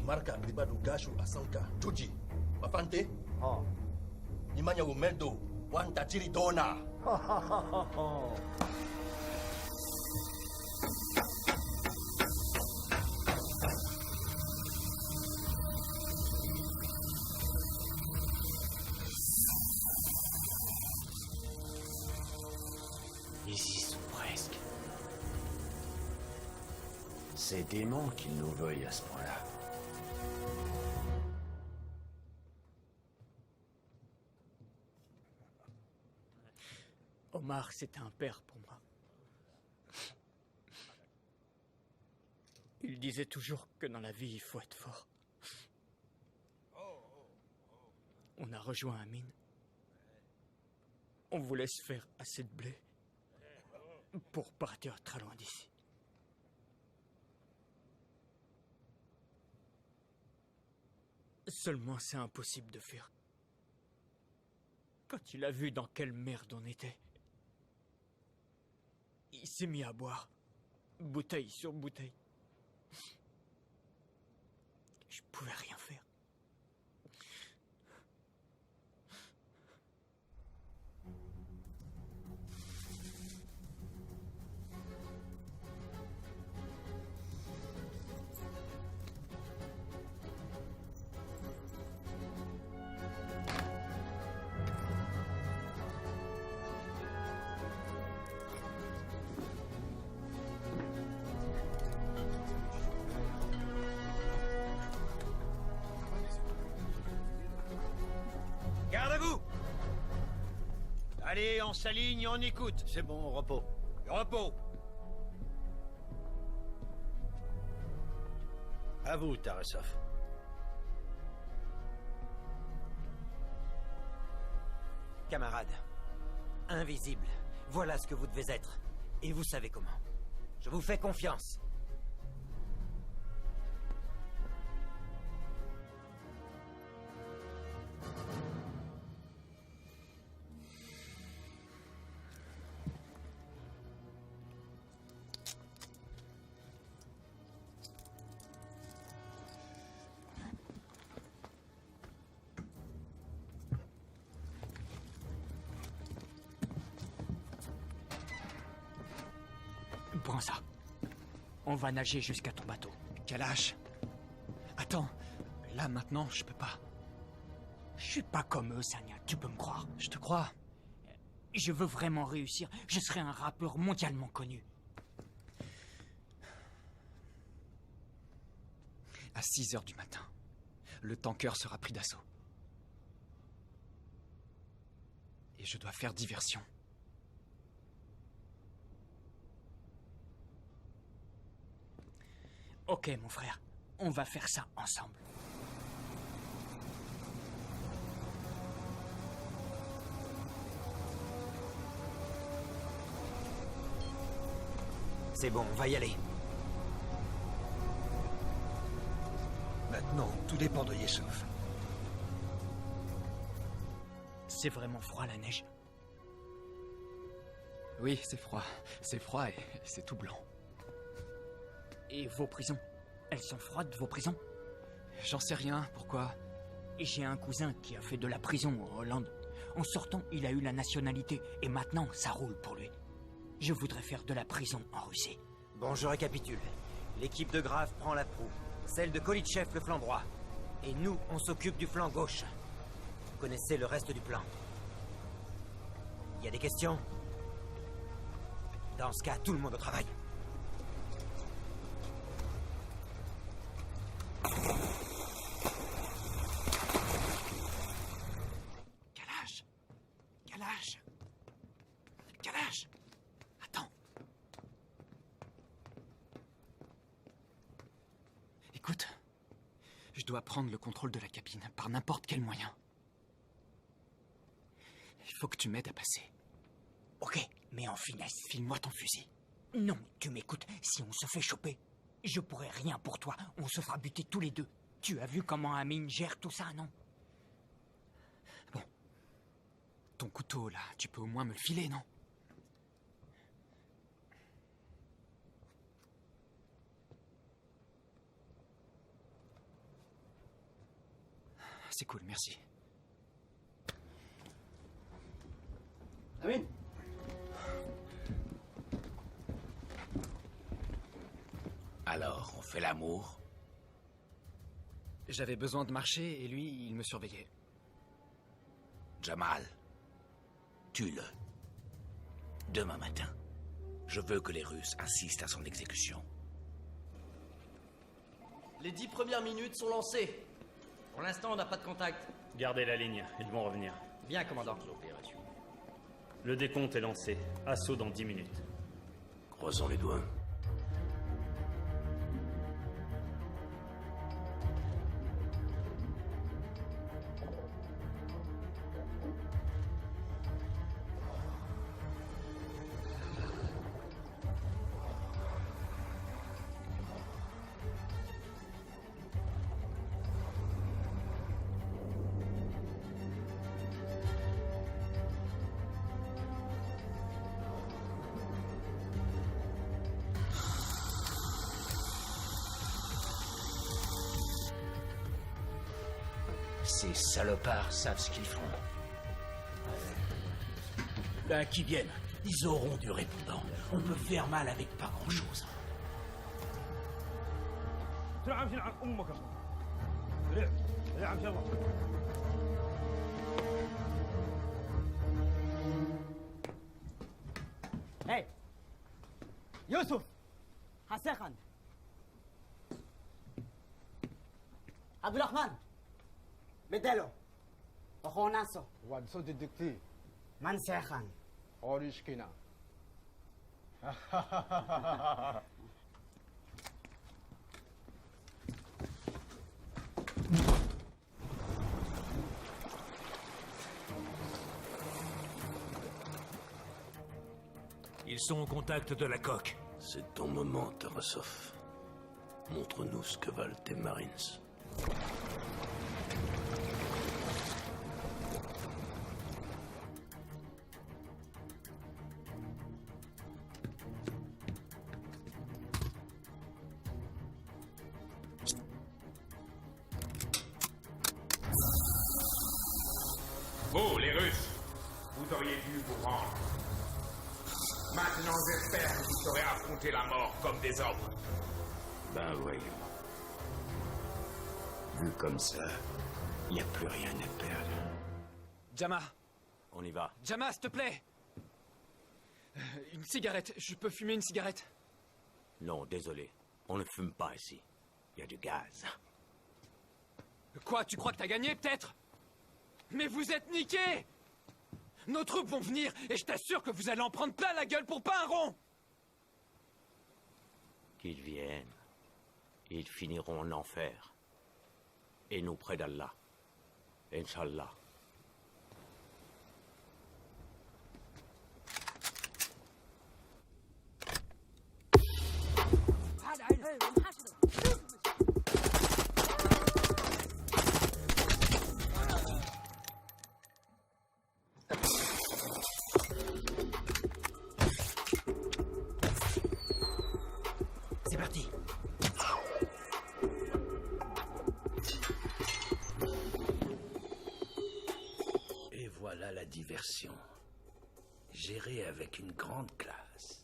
Marca pribadi gashu asanka tuji mafante nimanya umeldo wantajiri dona. Ils y sont presque. C'est dément qu'ils nous veuillent à ce point-là. Omar, c'était un père pour moi. Il disait toujours que dans la vie, il faut être fort. On a rejoint Amin. On voulait se faire assez de blé pour partir très loin d'ici. Seulement, c'est impossible de fuir. Quand il a vu dans quelle merde on était, il s'est mis à boire, bouteille sur bouteille. Je pouvais rien faire. Allez, on s'aligne, on écoute. C'est bon, repos. Repos. À vous, Tarasov. Camarades, invisible, voilà ce que vous devez être. Et vous savez comment. Je vous fais confiance. Prends ça. On va nager jusqu'à ton bateau. Kalash. Attends. Là, maintenant, je peux pas. Je suis pas comme eux, Sanya. Tu peux me croire. Je te crois. Je veux vraiment réussir. Je serai un rappeur mondialement connu. À 6h du matin, le tanker sera pris d'assaut. Et je dois faire diversion. Ok, mon frère. On va faire ça ensemble. C'est bon, on va y aller. Maintenant, tout dépend de Yesov. C'est vraiment froid, la neige. Oui, c'est froid. C'est froid et c'est tout blanc. Et vos prisons? Elles sont froides, vos prisons? J'en sais rien, pourquoi? J'ai un cousin qui a fait de la prison en Hollande. En sortant, il a eu la nationalité et maintenant, ça roule pour lui. Je voudrais faire de la prison en Russie. Bon, je récapitule. L'équipe de Grave prend la proue. Celle de Kolitchev le flanc droit. Et nous, on s'occupe du flanc gauche. Vous connaissez le reste du plan. Il y a des questions? Dans ce cas, tout le monde au travail. Kalash! Kalash! Kalash! Attends. Écoute, je dois prendre le contrôle de la cabine par n'importe quel moyen. Il faut que tu m'aides à passer. Ok, mais en finesse. File-moi ton fusil. Non, tu m'écoutes. Si on se fait choper, je pourrai rien pour toi. On se fera buter tous les deux. Tu as vu comment Amin gère tout ça, non? Bon. Ton couteau, là, tu peux au moins me le filer, non? C'est cool, merci. Amin. Alors, on fait l'amour? J'avais besoin de marcher et lui, il me surveillait. Jamal, tue-le. Demain matin, je veux que les Russes insistent à son exécution. Les 10 premières minutes sont lancées. Pour l'instant, on n'a pas de contact. Gardez la ligne, ils vont revenir. Bien, commandant. Le décompte est lancé. Assaut dans 10 minutes. Croisons les doigts. Ces salopards savent ce qu'ils font. Ben, qu'ils viennent. Ils auront du répondant. On peut faire mal avec pas grand-chose. Hey Youssouf Hassan Khan Abdulrahman Medelo Ojo Naso Wadso détecté. Mansekhan. Orishkina. Ils sont au contact de la coque. C'est ton moment, Tarasov. Montre-nous ce que valent tes Marines. Vous, les Russes, vous auriez dû vous rendre. Maintenant, j'espère que vous saurez affronter la mort comme des hommes. Ben voyons. Vu comme ça, il n'y a plus rien à perdre. Jama. On y va. Jama, s'il te plaît. Une cigarette. Je peux fumer une cigarette? Non, désolé. On ne fume pas ici. Il y a du gaz. Quoi, tu crois que t'as gagné, peut-être? Mais vous êtes niqués! Nos troupes vont venir, et je t'assure que vous allez en prendre plein la gueule pour pas un rond! Qu'ils viennent. Ils finiront en enfer. Et nous près d'Allah. Inch'Allah. C'est parti. Et voilà la diversion. Gérée avec une grande classe.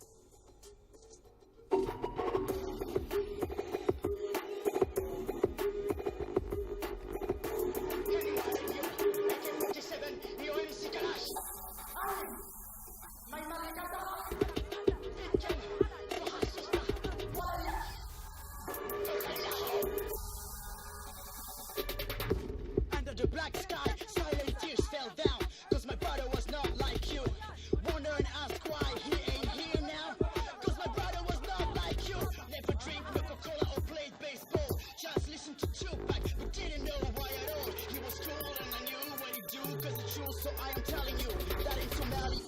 Under the black sky, silent tears fell down. Cause my brother was not like you. Wonder and ask why he ain't here now. Cause my brother was not like you. Never drink Coca-Cola or played baseball. Just listen to Tupac, but didn't know why at all. He was cool and I knew what he'd do. Cause it's true, so I am telling you that in Somali.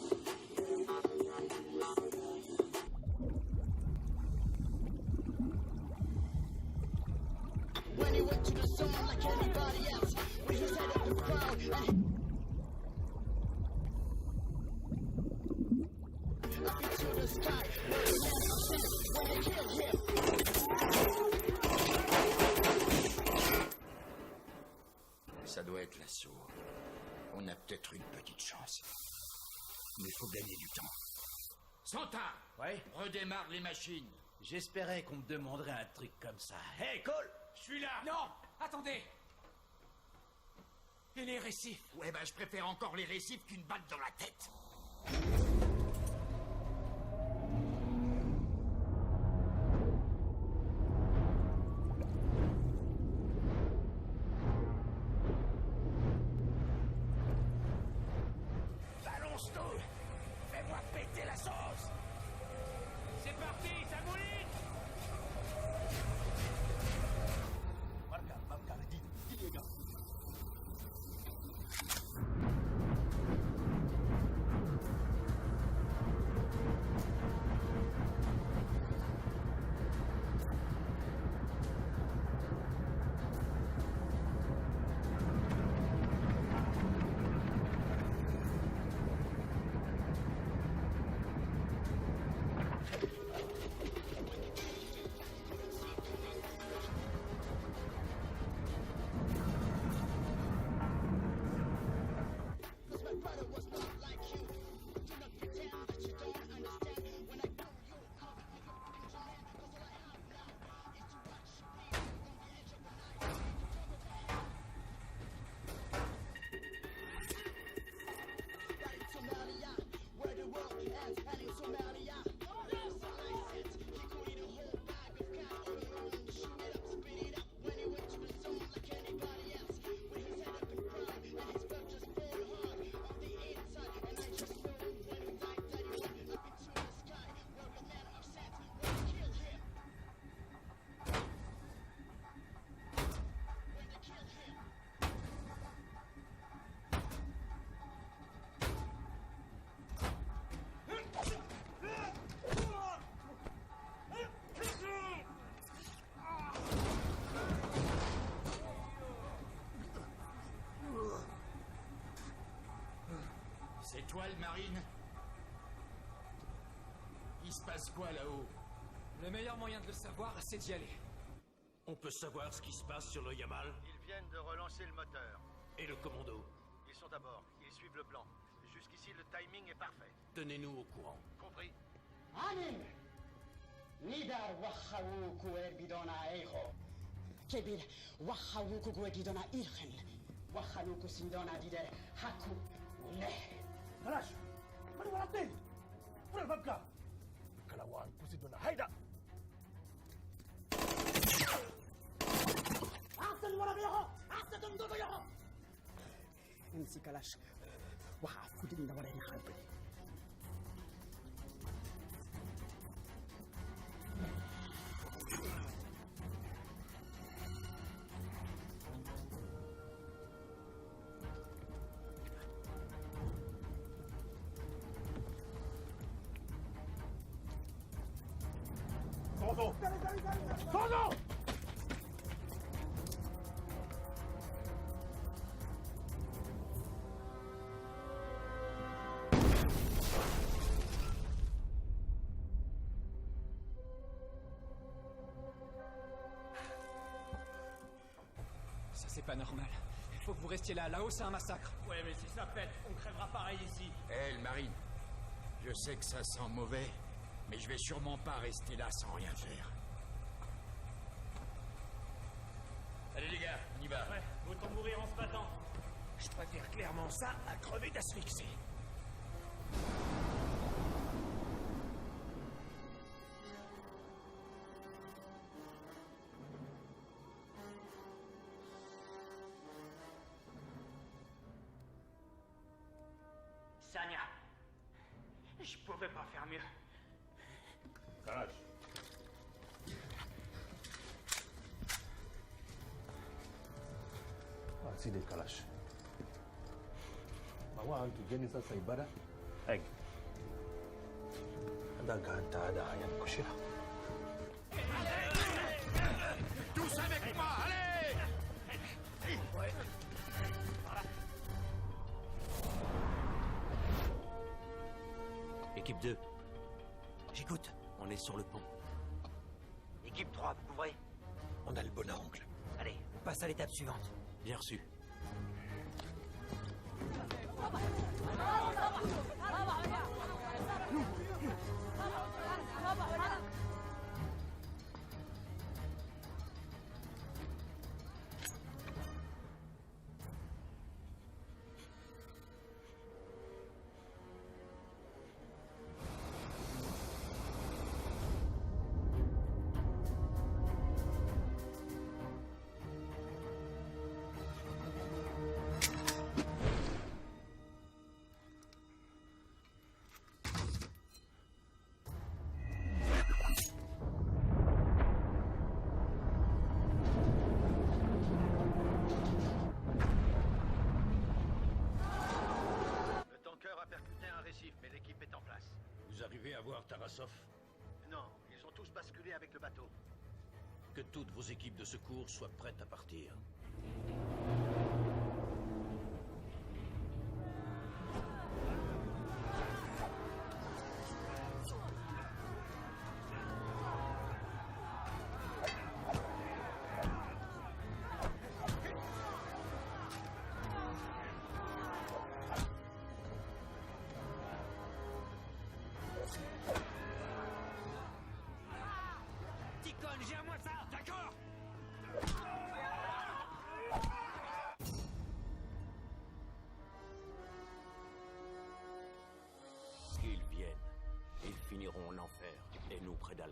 When he went to the sun like anybody else, with his head up the ground and up into the sky, where he never sent when they killed him. Ça doit être l'assaut. On a peut-être une petite chance. Mais il faut gagner du temps. Santa! Ouais? Redémarre les machines. J'espérais qu'on me demanderait un truc comme ça. Hey, Cole! Je suis là! Non! Attendez! Et les récifs? Ouais, ben je préfère encore les récifs qu'une balle dans la tête. Balance tout! Fais-moi péter la sauce! C'est parti, ça mouline! Étoile marine. Il se passe quoi là-haut? Le meilleur moyen de le savoir, c'est d'y aller. On peut savoir ce qui se passe sur le Yamal? Ils viennent de relancer le moteur. Et le commando? Ils sont à bord. Ils suivent le plan. Jusqu'ici, le timing est parfait. Tenez-nous au courant. Compris? Anin! Nidar wahawuku bidona eiho. Kebir wahawuku bidona irhen. Wahanuku sindona dider haku ne. Kalash! Mani waratin! Pura babka! Kalawan kusidona haida! Ahsan wara biho! Ahsan dodo yo! امسك كلاش وهعفكوا دي من ورا حرب Todo! Todo! Ça, c'est pas normal. Il faut que vous restiez là. Là-haut, c'est un massacre. Ouais, mais si ça pète, on crèvera pareil ici. Hé, le marine. Je sais que ça sent mauvais, mais je vais sûrement pas rester là sans rien faire. Allez les gars, on y va. Ouais, autant mourir en se battant. Je préfère clairement ça à crever d'asphyxie. Sanya, je pouvais pas faire mieux. Kalash. Sidi Kalash. Mawa tujeni sasa ibada. Egg. Ada ganta ada ayat kushira. Tous avec moi, allez! Ouais. Équipe 2, J'écoute. on est sur le pont. Équipe 3, vous couvrez? On a le bon angle. Allez, on passe à l'étape suivante. Bien reçu. mais l'équipe est en place. Vous arrivez à voir Tarasov? Non, ils ont tous basculé avec le bateau. Que toutes vos équipes de secours soient prêtes à partir. Ticone, gère-moi ça, d'accord? Qu'ils viennent. Ils finiront en enfer, et nous près d'Allah.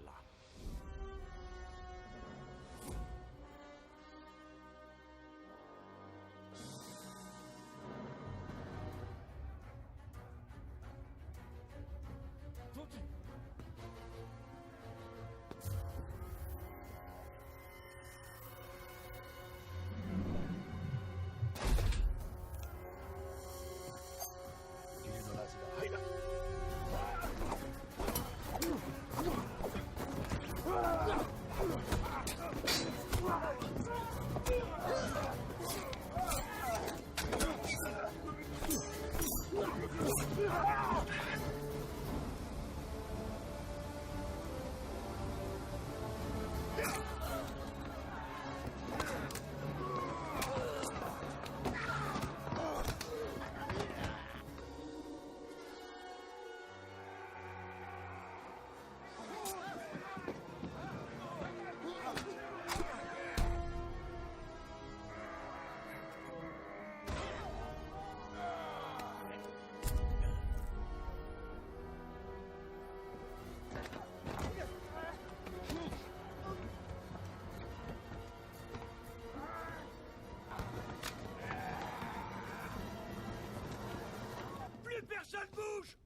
Personne bouge!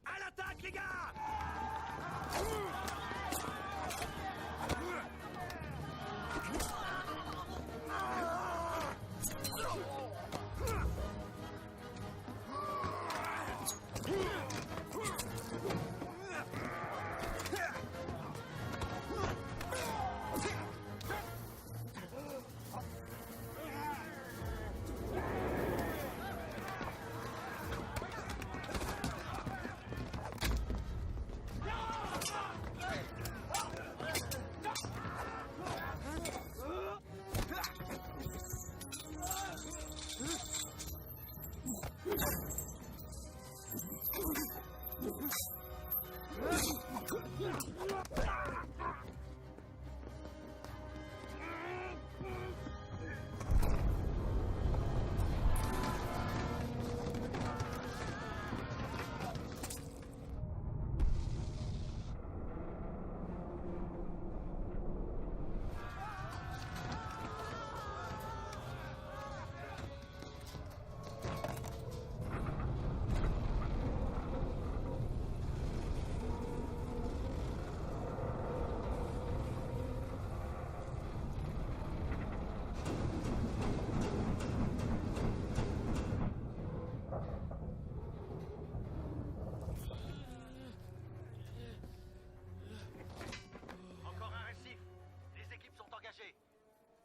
À l'attaque, les gars!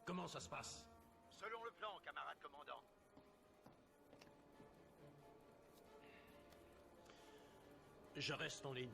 Comment ça se passe? Selon le plan, camarade commandant. Je reste en ligne.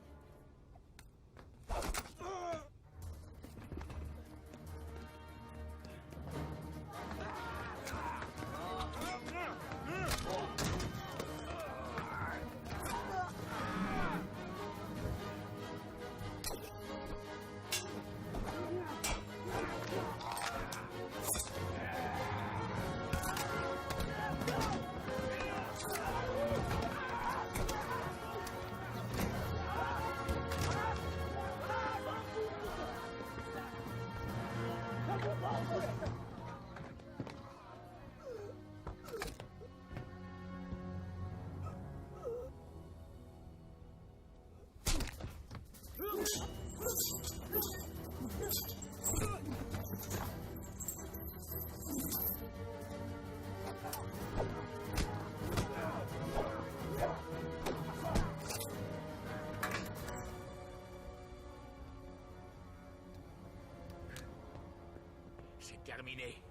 C'est terminé.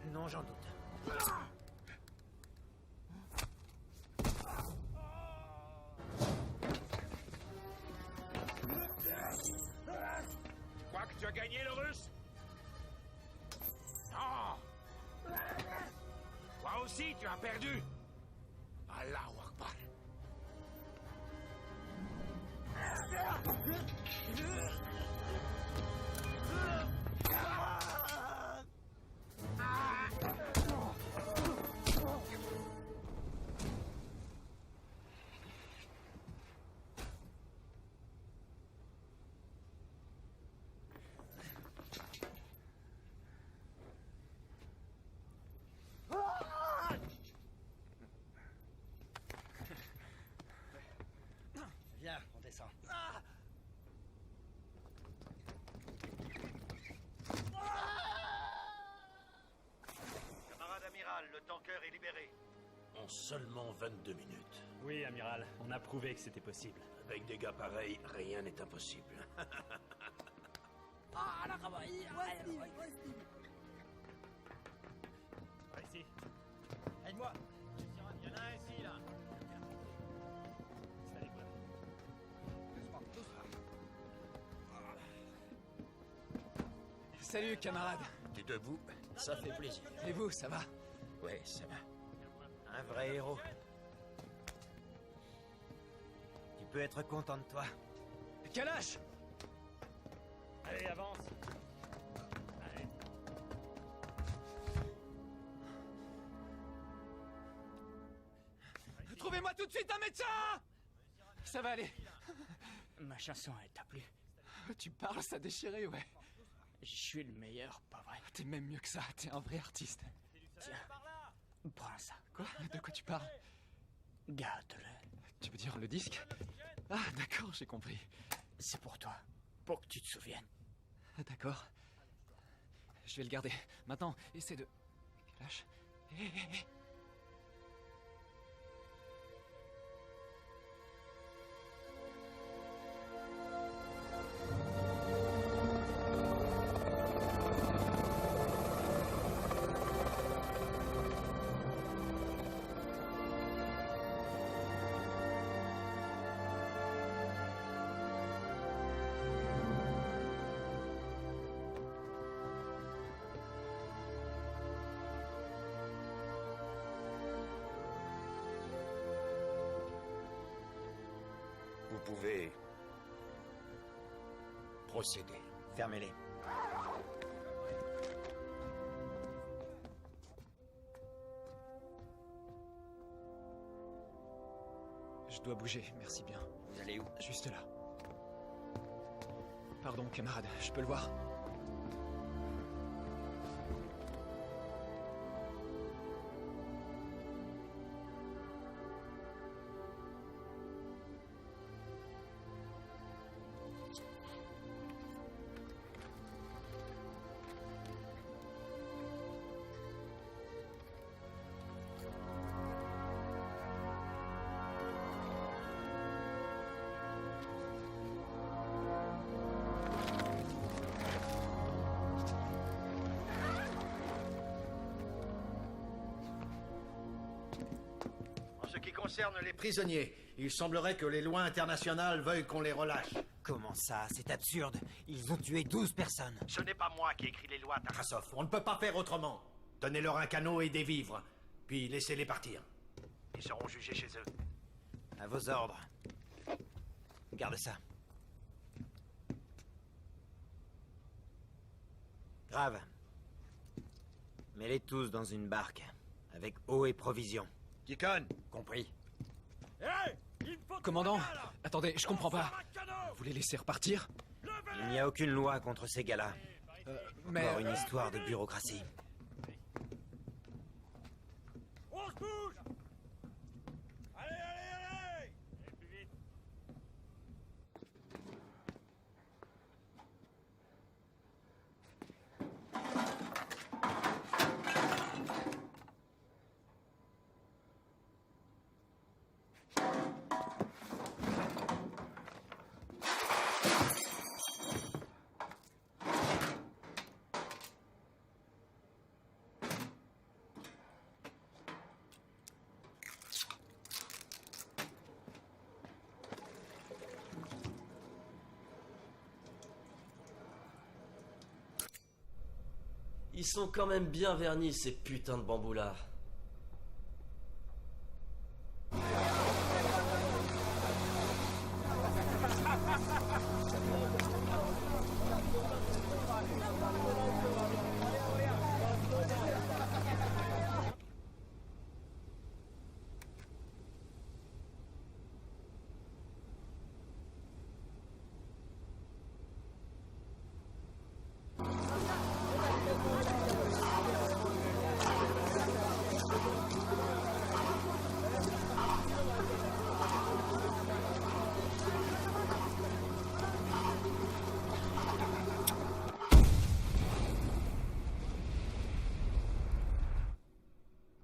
Non, j'en doute. Tu crois que tu as gagné, le russe? Non! Toi aussi, tu as perdu! Allahu Akbar! Viens, on descend. Camarade amiral, le tanker est libéré. En seulement 22 minutes. Oui, amiral, on a prouvé que c'était possible. Avec des gars pareils, rien n'est impossible. Par ici. Aide-moi. Il y en a un ici, là. Salut, camarade. T'es debout? Ça fait plaisir. Et vous, ça va? Ouais, ça va. Un vrai héros. Tu peux être content de toi. Kalash! Allez, avance. Allez. Trouvez-moi tout de suite un médecin! Ça va aller. Ma chanson, elle t'a plu? Tu parles, ça déchiré, ouais. Je suis le meilleur, pas vrai? T'es même mieux que ça, t'es un vrai artiste. Tiens, prends ça. Quoi? De quoi tu parles? Garde-le. Tu veux dire le disque? Ah, d'accord, j'ai compris. C'est pour toi, pour que tu te souviennes. D'accord. Je vais le garder. Maintenant, essaie de... Lâche. Hé, hé, hé. Vous pouvez procéder. Fermez-les. Je dois bouger, merci bien. Vous allez où? Juste là. Pardon, camarade, je peux le voir? En ce qui concerne les prisonniers, il semblerait que les lois internationales veuillent qu'on les relâche. Comment ça? C'est absurde. Ils ont tué 12 personnes. Ce n'est pas moi qui ai écrit les lois, Tarasov. On ne peut pas faire autrement. Donnez-leur un canot et des vivres, puis laissez-les partir. Ils seront jugés chez eux. À vos ordres. Garde ça. Grave. Mets-les tous dans une barque, avec eau et provisions. Tikon, compris. Commandant, attendez, je comprends pas. Vous les laissez repartir? Il n'y a aucune loi contre ces gars-là. Mais... Encore une histoire de bureaucratie. On se bouge! Allez, allez, allez! Et plus vite. Ils sont quand même bien vernis, ces putains de bambous-là.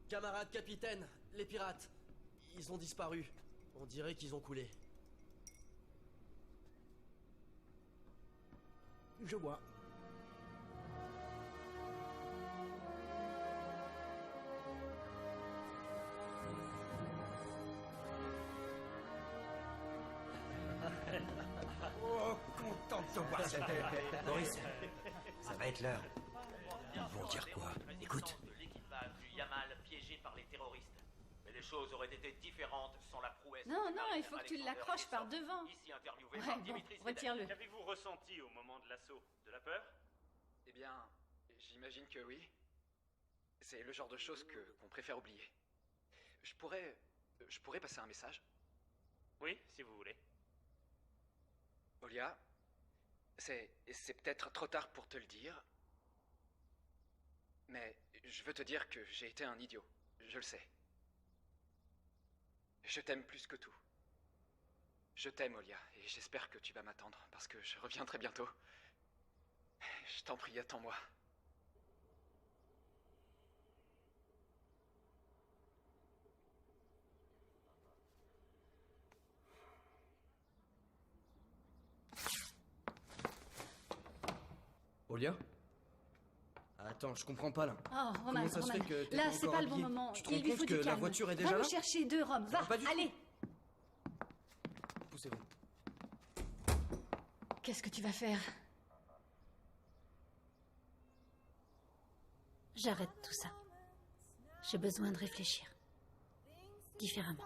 Camarade capitaine, les pirates, ils ont disparu. On dirait qu'ils ont coulé. Je vois. Oh, content de te voir, c'était... Boris, ça va être l'heure. Ils vont dire quoi? Écoute. L'équipage du Yamal piégé par les terroristes. Mais les choses auraient été différentes sans la prouesse. Non, non, il faut que tu l'accroches par devant. Ici interviewé Ouais, par bon, Dimitri retire-le. Qu'avez-vous ressenti au moment de l'assaut? De la peur? Eh bien, j'imagine que oui. C'est le genre de choses qu'on préfère oublier. Je pourrais passer un message? Oui, si vous voulez. Olia, c'est peut-être trop tard pour te le dire, mais je veux te dire que j'ai été un idiot, je le sais. Je t'aime plus que tout. Je t'aime, Olia, et j'espère que tu vas m'attendre, parce que je reviens très bientôt. Je t'en prie, attends-moi. Olia? Attends, je comprends pas là. Oh, Roman, Comment ça se fait que t'es là, pas c'est encore pas le bon habillé? moment. Tu te Il rends lui compte faut que du la calme. voiture est Va déjà nous là? chercher 2 Roms. Ça Va, va pas du tout. allez. Poussez-vous. Qu'est-ce que tu vas faire? J'arrête tout ça. J'ai besoin de réfléchir. Différemment.